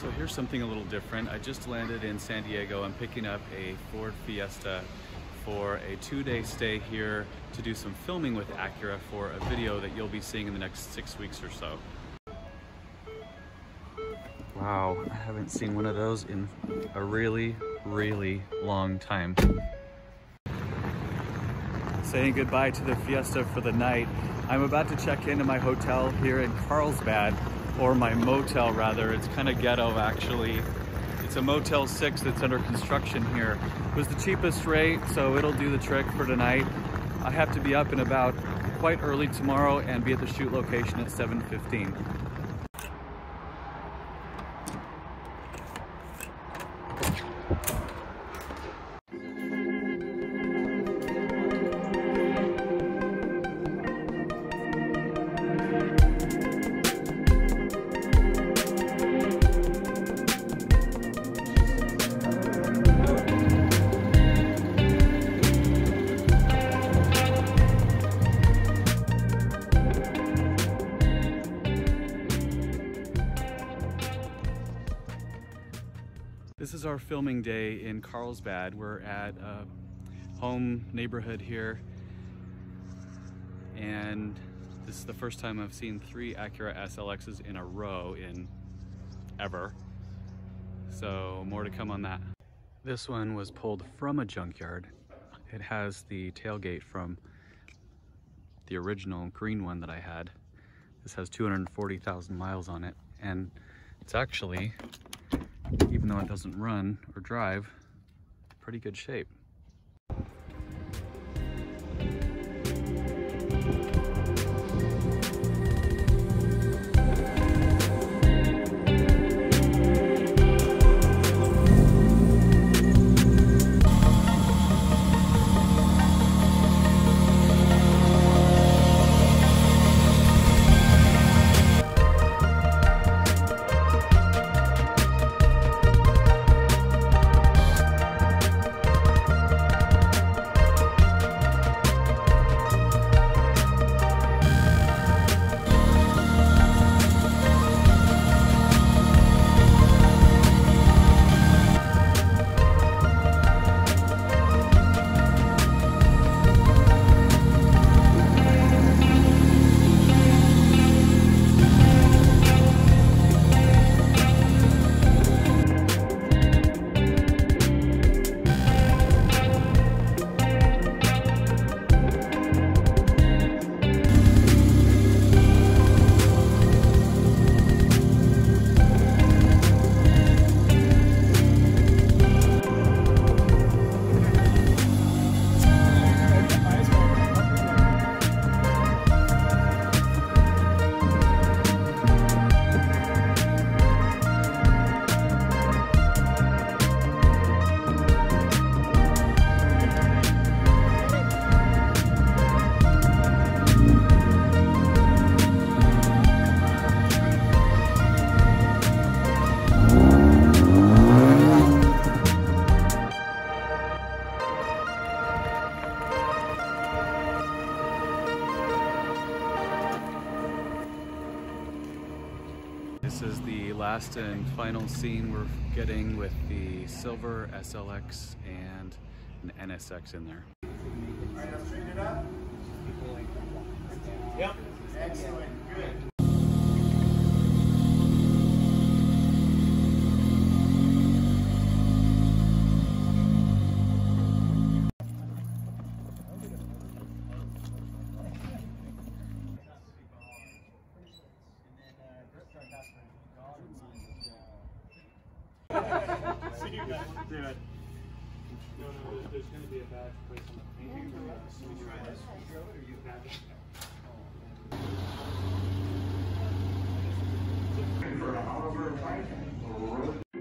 So here's something a little different. I just landed in San Diego. I'm picking up a Ford Fiesta for a 2-day stay here to do some filming with Acura for a video that you'll be seeing in the next 6 weeks or so. Wow, I haven't seen one of those in a really, really long time. Saying goodbye to the Fiesta for the night. I'm about to check into my hotel here in Carlsbad, or my motel rather. It's kind of ghetto actually. It's a Motel 6 that's under construction here. It was the cheapest rate, so it'll do the trick for tonight. I have to be up and about quite early tomorrow and be at the shoot location at 7:15. This is our filming day in Carlsbad. We're at a home neighborhood here, and this is the first time I've seen 3 Acura SLXs in a row in ever. So more to come on that. This one was pulled from a junkyard. It has the tailgate from the original green one that I had. This has 240,000 miles on it, and it's actually, even though it doesn't run or drive, pretty good shape. This is the last and final scene we're getting with the silver SLX and an NSX in there. All right, now straighten it up. Yep. Excellent. Good. See you guys. Do it. No, there's going to be a badge placed on the painting. So we try this. You have it. For Oliver White.